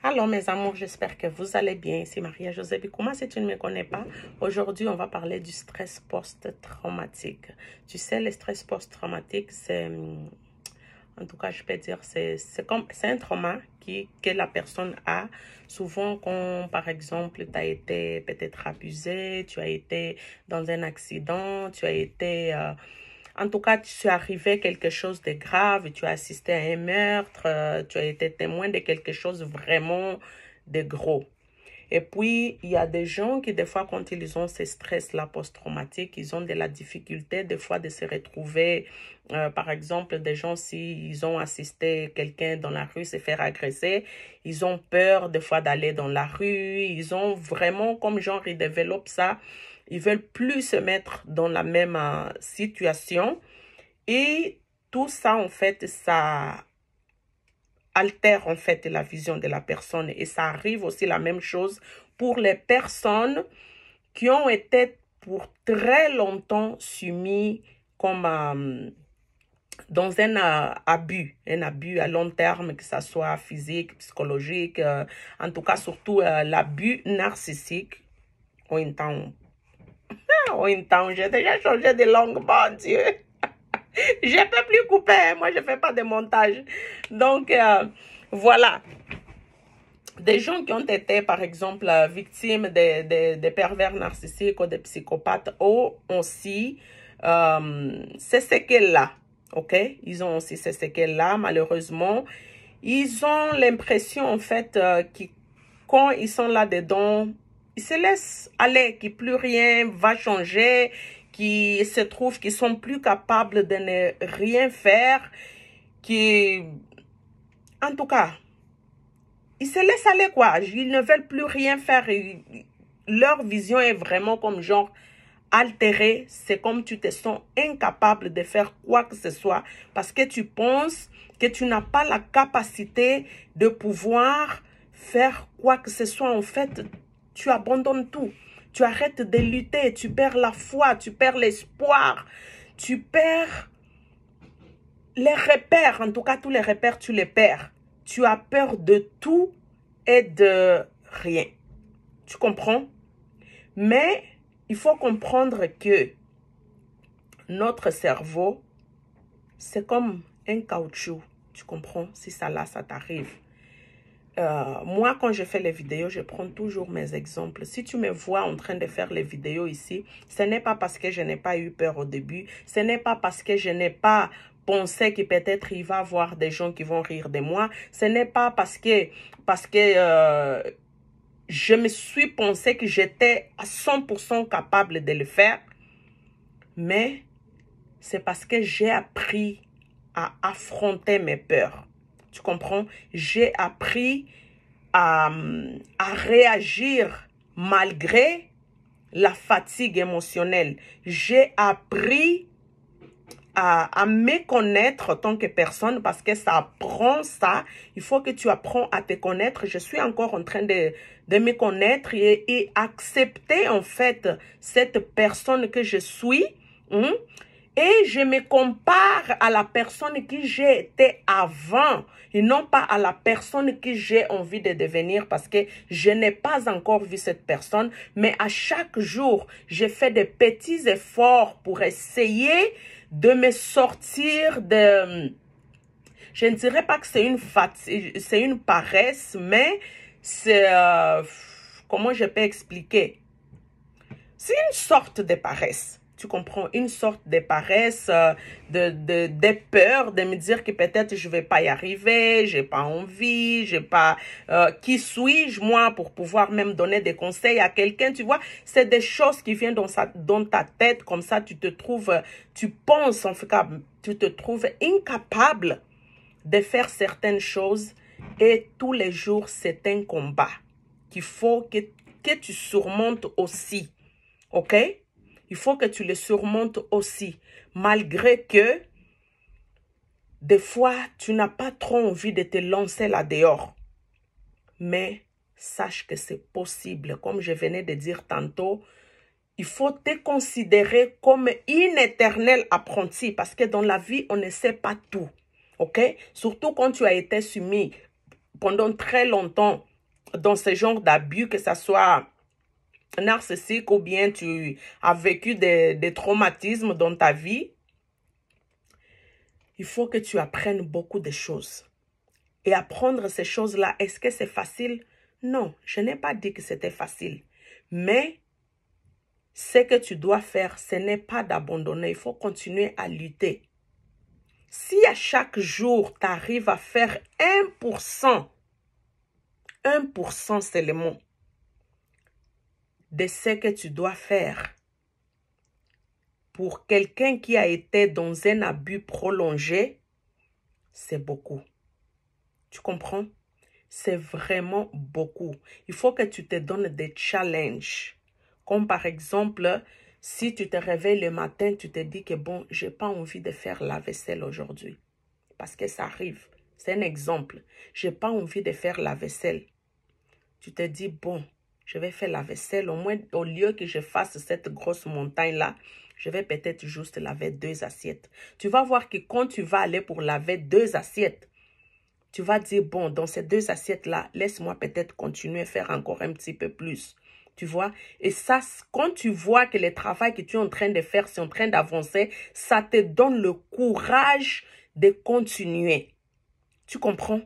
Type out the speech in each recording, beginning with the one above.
Alors mes amours, j'espère que vous allez bien. C'est Maria-Josée Bikouma. Si tu ne me connais pas, aujourd'hui on va parler du stress post-traumatique. Tu sais, le stress post-traumatique, c'est, en tout cas je peux dire, c'est un trauma que la personne a. Souvent quand par exemple tu as été peut-être abusé, tu as été dans un accident, tu as été... en tout cas, tu es arrivé quelque chose de grave, tu as assisté à un meurtre, tu as été témoin de quelque chose vraiment de gros. Et puis, il y a des gens qui, des fois, quand ils ont ce stress-là post-traumatique, ils ont de la difficulté, des fois, de se retrouver. Par exemple, des gens, s'ils ont assisté quelqu'un dans la rue se faire agresser, ils ont peur, des fois, d'aller dans la rue. Ils ont vraiment, comme genre, ils développent ça. Ils veulent plus se mettre dans la même situation. Et tout ça, en fait, ça altère en fait la vision de la personne. Et ça arrive aussi la même chose pour les personnes qui ont été pour très longtemps soumis comme dans un abus à long terme, que ce soit physique, psychologique, en tout cas surtout l'abus narcissique. J'ai déjà changé de langue, bon Dieu. Je ne peux plus couper, moi je ne fais pas de montage. Donc, voilà. Des gens qui ont été, par exemple, victimes de pervers narcissiques ou de psychopathes ont aussi ces séquelles-là. OK? Ils ont aussi ces séquelles-là, malheureusement. Ils ont l'impression, en fait, que quand ils sont là-dedans, ils se laissent aller, que plus rien va changer, qui se trouvent qu'ils sont plus capables de ne rien faire, qui, en tout cas, ils se laissent aller quoi. Ils ne veulent plus rien faire. Leur vision est vraiment comme genre altérée. C'est comme tu te sens incapable de faire quoi que ce soit parce que tu penses que tu n'as pas la capacité de pouvoir faire quoi que ce soit. En fait, tu abandonnes tout. Tu arrêtes de lutter, tu perds la foi, tu perds l'espoir, tu perds les repères. En tout cas, tous les repères, tu les perds. Tu as peur de tout et de rien. Tu comprends? Mais il faut comprendre que notre cerveau, c'est comme un caoutchouc. Tu comprends? Si ça là, ça t'arrive. Moi, quand je fais les vidéos, je prends toujours mes exemples. Si tu me vois en train de faire les vidéos ici, ce n'est pas parce que je n'ai pas eu peur au début. Ce n'est pas parce que je n'ai pas pensé que peut-être il va y avoir des gens qui vont rire de moi. Ce n'est pas parce que je me suis pensé que j'étais à 100% capable de le faire. Mais c'est parce que j'ai appris à affronter mes peurs. Tu comprends? J'ai appris à réagir malgré la fatigue émotionnelle. J'ai appris à me connaître en tant que personne parce que ça apprend ça. Il faut que tu apprends à te connaître. Je suis encore en train de me connaître et accepter en fait cette personne que je suis. Et je me compare à la personne que j'ai été avant et non pas à la personne que j'ai envie de devenir parce que je n'ai pas encore vu cette personne. Mais à chaque jour, je fais des petits efforts pour essayer de me sortir de... Je ne dirais pas que c'est une fatigue, c'est une paresse, mais c'est... comment je peux expliquer? C'est une sorte de paresse. Tu comprends? Une sorte de paresse, de peur, de me dire que peut-être je vais pas y arriver, j'ai pas envie, j'ai pas... qui suis-je, moi, pour pouvoir même donner des conseils à quelqu'un, tu vois? C'est des choses qui viennent dans ta tête, comme ça, tu te trouves, tu penses, en tout cas, tu te trouves incapable de faire certaines choses et tous les jours, c'est un combat qu'il faut que tu surmontes aussi, ok? Il faut que tu le surmontes aussi, malgré que des fois, tu n'as pas trop envie de te lancer là-dehors. Mais sache que c'est possible. Comme je venais de dire tantôt, il faut te considérer comme une éternelle apprentie parce que dans la vie, on ne sait pas tout. Ok? Surtout quand tu as été soumis pendant très longtemps dans ce genre d'abus, que ce soit narcissique ou bien tu as vécu des traumatismes dans ta vie, il faut que tu apprennes beaucoup de choses. Et apprendre ces choses-là, est-ce que c'est facile? Non, je n'ai pas dit que c'était facile. Mais ce que tu dois faire, ce n'est pas d'abandonner. Il faut continuer à lutter. Si à chaque jour, tu arrives à faire 1% seulement de ce que tu dois faire pour quelqu'un qui a été dans un abus prolongé, c'est beaucoup. Tu comprends? C'est vraiment beaucoup. Il faut que tu te donnes des challenges. Comme par exemple, si tu te réveilles le matin, tu te dis que bon, je n'ai pas envie de faire la vaisselle aujourd'hui. Parce que ça arrive. C'est un exemple. Je n'ai pas envie de faire la vaisselle. Tu te dis, bon, je vais faire la vaisselle. Au moins, au lieu que je fasse cette grosse montagne-là, je vais peut-être juste laver 2 assiettes. Tu vas voir que quand tu vas aller pour laver 2 assiettes, tu vas dire, bon, dans ces 2 assiettes-là, laisse-moi peut-être continuer à faire encore un petit peu plus. Tu vois? Et ça, quand tu vois que le travail que tu es en train de faire, c'est en train d'avancer, ça te donne le courage de continuer. Tu comprends?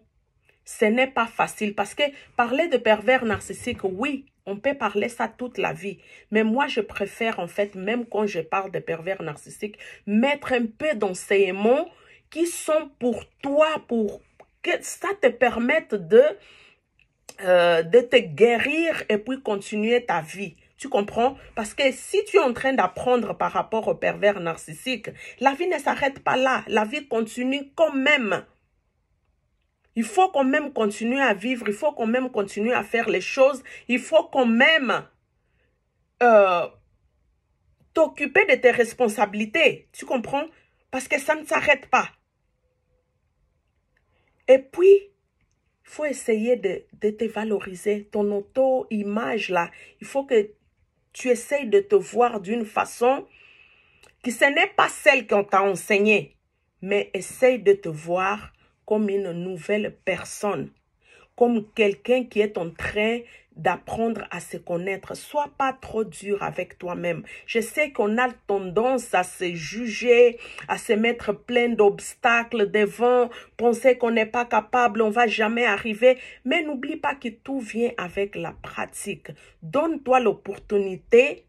Ce n'est pas facile parce que parler de pervers narcissiques, oui, on peut parler ça toute la vie. Mais moi, je préfère en fait, même quand je parle de pervers narcissiques, mettre un peu d'enseignements qui sont pour toi, pour que ça te permette de te guérir et puis continuer ta vie. Tu comprends? Parce que si tu es en train d'apprendre par rapport au pervers narcissique, la vie ne s'arrête pas là. La vie continue quand même. Il faut quand même continuer à vivre. Il faut quand même continuer à faire les choses. Il faut quand même t'occuper de tes responsabilités. Tu comprends? Parce que ça ne s'arrête pas. Et puis, il faut essayer de te valoriser. Ton auto-image là, il faut que tu essayes de te voir d'une façon qui ce n'est pas celle qu'on t'a enseignée. Mais essaye de te voir comme une nouvelle personne. Comme quelqu'un qui est en train d'apprendre à se connaître. Sois pas trop dur avec toi-même. Je sais qu'on a tendance à se juger, à se mettre plein d'obstacles devant, penser qu'on n'est pas capable, on va jamais arriver. Mais n'oublie pas que tout vient avec la pratique. Donne-toi l'opportunité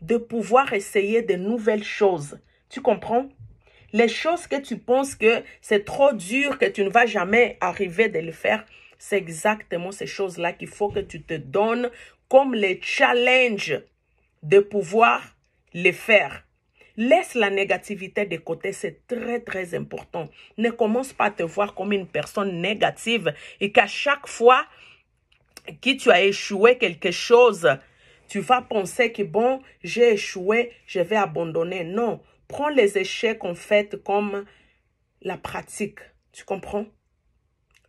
de pouvoir essayer de nouvelles choses. Tu comprends? Les choses que tu penses que c'est trop dur, que tu ne vas jamais arriver de le faire, c'est exactement ces choses-là qu'il faut que tu te donnes comme les challenges de pouvoir les faire. Laisse la négativité de côté, c'est très très important. Ne commence pas à te voir comme une personne négative et qu'à chaque fois que tu as échoué quelque chose, tu vas penser que bon, j'ai échoué, je vais abandonner. Non, prends les échecs en fait comme la pratique. Tu comprends?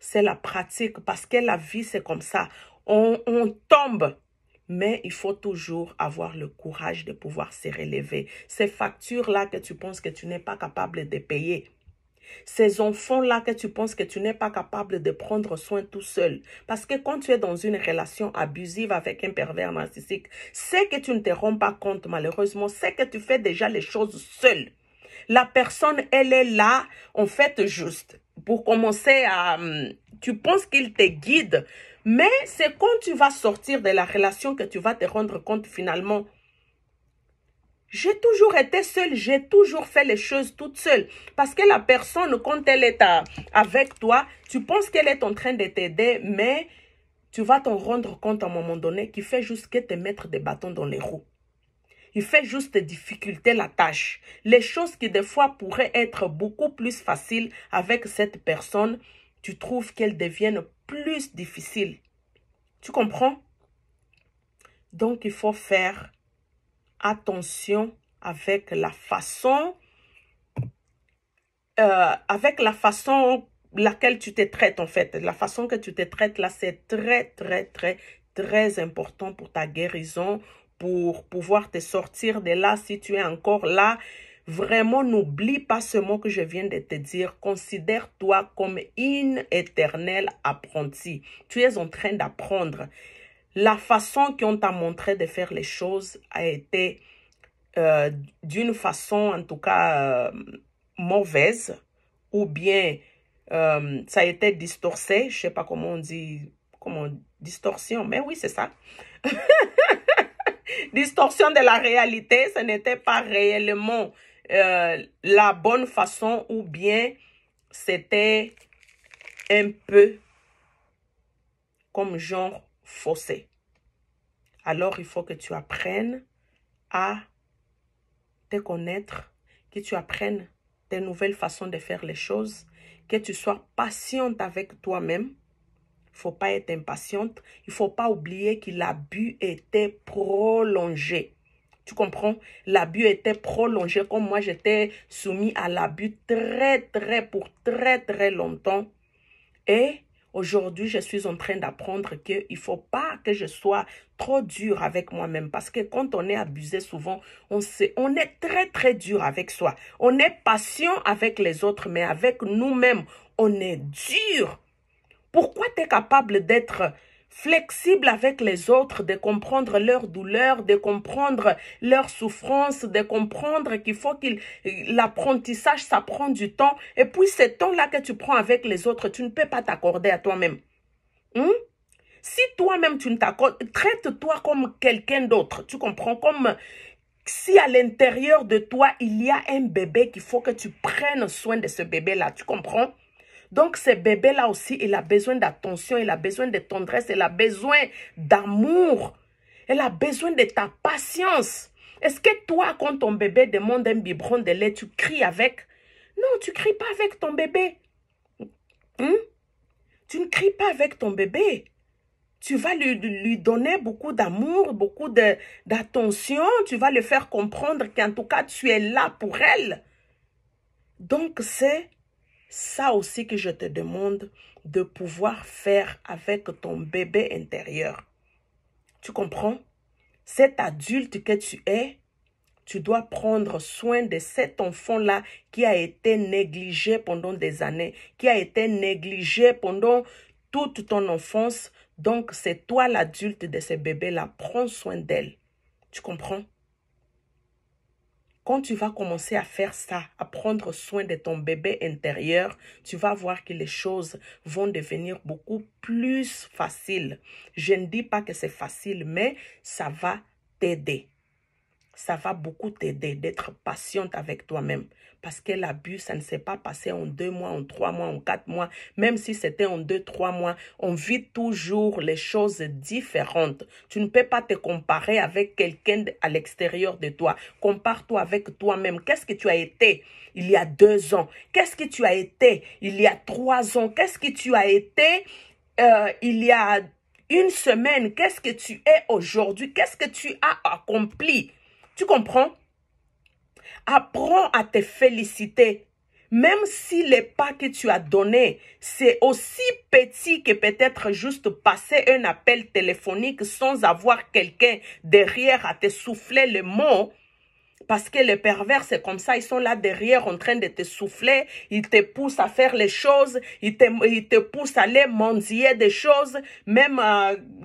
C'est la pratique parce que la vie, c'est comme ça. On tombe, mais il faut toujours avoir le courage de pouvoir se relever. Ces factures-là que tu penses que tu n'es pas capable de payer. Ces enfants-là que tu penses que tu n'es pas capable de prendre soin tout seul. Parce que quand tu es dans une relation abusive avec un pervers narcissique, c'est que tu ne te rends pas compte malheureusement, c'est que tu fais déjà les choses seul. La personne, elle est là, en fait, juste pour commencer à... Tu penses qu'il te guide, mais c'est quand tu vas sortir de la relation que tu vas te rendre compte finalement. J'ai toujours été seule, j'ai toujours fait les choses toute seule. Parce que la personne, quand elle est avec toi, tu penses qu'elle est en train de t'aider, mais tu vas t'en rendre compte à un moment donné qu'il fait juste que te mettre des bâtons dans les roues. Il fait juste difficulter la tâche. Les choses qui des fois pourraient être beaucoup plus faciles avec cette personne, tu trouves qu'elles deviennent plus difficiles. Tu comprends? Donc, il faut faire attention avec la façon laquelle tu te traites en fait. La façon que tu te traites là, c'est très important pour ta guérison, pour pouvoir te sortir de là si tu es encore là. Vraiment, n'oublie pas ce mot que je viens de te dire. Considère-toi comme une éternelle apprentie. Tu es en train d'apprendre. La façon qu'on t'a montré de faire les choses a été d'une façon, en tout cas, mauvaise. Ou bien, ça a été distorché. Je ne sais pas comment on dit, distorsion. Mais oui, c'est ça. Distorsion de la réalité, ce n'était pas réellement la bonne façon ou bien c'était un peu comme genre faussé. Alors, il faut que tu apprennes à te connaître, que tu apprennes des nouvelles façons de faire les choses, que tu sois patiente avec toi-même. Il ne faut pas être impatiente. Il ne faut pas oublier que l'abus était prolongé. Tu comprends? L'abus était prolongé. Comme moi, j'étais soumis à l'abus pour très longtemps. Et aujourd'hui, je suis en train d'apprendre qu'il ne faut pas que je sois trop dur avec moi-même. Parce que quand on est abusé souvent, on est très dur avec soi. On est patient avec les autres, mais avec nous-mêmes, on est dur. Pourquoi tu es capable d'être flexible avec les autres, de comprendre leurs douleurs, de comprendre leurs souffrances, de comprendre qu'il faut que l'apprentissage, ça prend du temps. Et puis, ce temps-là que tu prends avec les autres, tu ne peux pas t'accorder à toi-même. Si toi-même, tu ne t'accordes, traite-toi comme quelqu'un d'autre. Tu comprends? Comme si à l'intérieur de toi, il y a un bébé qu'il faut que tu prennes soin de ce bébé-là. Tu comprends? Donc, ce bébé-là aussi, il a besoin d'attention, il a besoin de tendresse, il a besoin d'amour, il a besoin de ta patience. Est-ce que toi, quand ton bébé demande un biberon de lait, tu cries avec? Non, tu ne cries pas avec ton bébé. Tu ne cries pas avec ton bébé. Tu vas lui donner beaucoup d'amour, beaucoup d'attention. Tu vas lui faire comprendre qu'en tout cas, tu es là pour elle. Donc, c'est ça aussi que je te demande de pouvoir faire avec ton bébé intérieur. Tu comprends? Cet adulte que tu es, tu dois prendre soin de cet enfant-là qui a été négligé pendant des années, qui a été négligé pendant toute ton enfance. Donc, c'est toi l'adulte de ce bébé-là. Prends soin d'elle. Tu comprends? Quand tu vas commencer à faire ça, à prendre soin de ton bébé intérieur, tu vas voir que les choses vont devenir beaucoup plus faciles. Je ne dis pas que c'est facile, mais ça va t'aider. Ça va beaucoup t'aider d'être patiente avec toi-même. Parce que l'abus, ça ne s'est pas passé en 2 mois, en 3 mois, en 4 mois. Même si c'était en 2, 3 mois, on vit toujours les choses différentes. Tu ne peux pas te comparer avec quelqu'un à l'extérieur de toi. Compare-toi avec toi-même. Qu'est-ce que tu as été il y a 2 ans? Qu'est-ce que tu as été il y a 3 ans? Qu'est-ce que tu as été il y a 1 semaine? Qu'est-ce que tu es aujourd'hui? Qu'est-ce que tu as accompli? Tu comprends? Apprends à te féliciter. Même si les pas que tu as donnés, c'est aussi petit que peut-être juste passer un appel téléphonique sans avoir quelqu'un derrière à te souffler le mot. Parce que les pervers, c'est comme ça, ils sont là derrière en train de te souffler, ils te poussent à faire les choses, ils te poussent à aller mendier des choses. Même,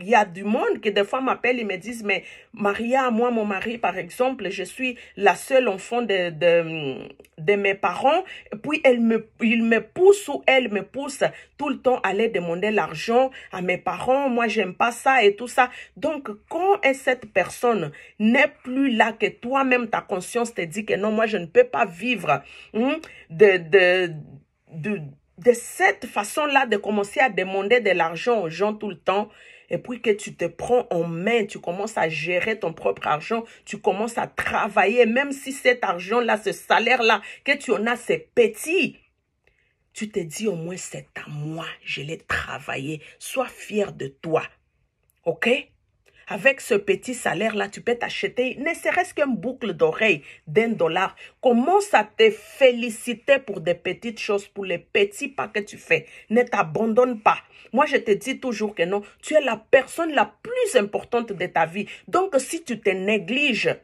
il y a du monde qui des fois m'appelle, ils me disent, mais Maria, moi, mon mari, par exemple, je suis la seule enfant de mes parents, et puis il me pousse ou elle me pousse tout le temps à aller demander l'argent à mes parents, moi, j'aime pas ça et tout ça. Donc, quand cette personne n'est plus là, que toi-même, ta conscience te dit que non, moi, je ne peux pas vivre de cette façon-là de commencer à demander de l'argent aux gens tout le temps, et puis que tu te prends en main, tu commences à gérer ton propre argent, tu commences à travailler, même si cet argent-là, ce salaire-là, que tu en as, c'est petit. Tu te dis au moins, c'est à moi, je l'ai travaillé. Sois fier de toi, ok? Avec ce petit salaire-là, tu peux t'acheter ne serait-ce qu'une boucle d'oreille d'$1. Commence à te féliciter pour des petites choses, pour les petits pas que tu fais. Ne t'abandonne pas. Moi, je te dis toujours que non, tu es la personne la plus importante de ta vie. Donc, si tu te négliges,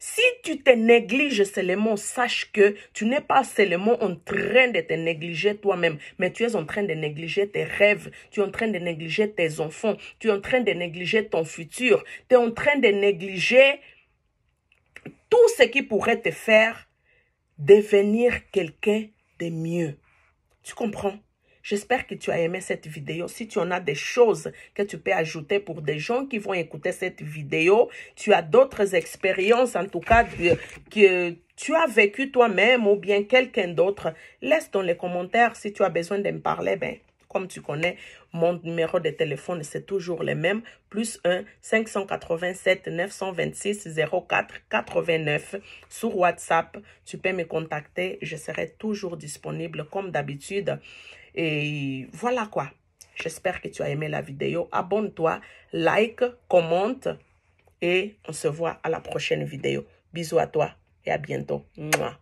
Si tu te négliges seulement, sache que tu n'es pas seulement en train de te négliger toi-même, mais tu es en train de négliger tes rêves, tu es en train de négliger tes enfants, tu es en train de négliger ton futur, tu es en train de négliger tout ce qui pourrait te faire devenir quelqu'un de mieux. Tu comprends? J'espère que tu as aimé cette vidéo. Si tu en as des choses que tu peux ajouter pour des gens qui vont écouter cette vidéo, tu as d'autres expériences, en tout cas, que tu as vécu toi-même ou bien quelqu'un d'autre, laisse dans les commentaires. Si tu as besoin de me parler, ben, comme tu connais, mon numéro de téléphone, c'est toujours le même. Plus 1 587 926 04 89. Sur WhatsApp, tu peux me contacter. Je serai toujours disponible comme d'habitude. Et voilà quoi. J'espère que tu as aimé la vidéo. Abonne-toi, like, commente. Et on se voit à la prochaine vidéo. Bisous à toi et à bientôt. Mouah.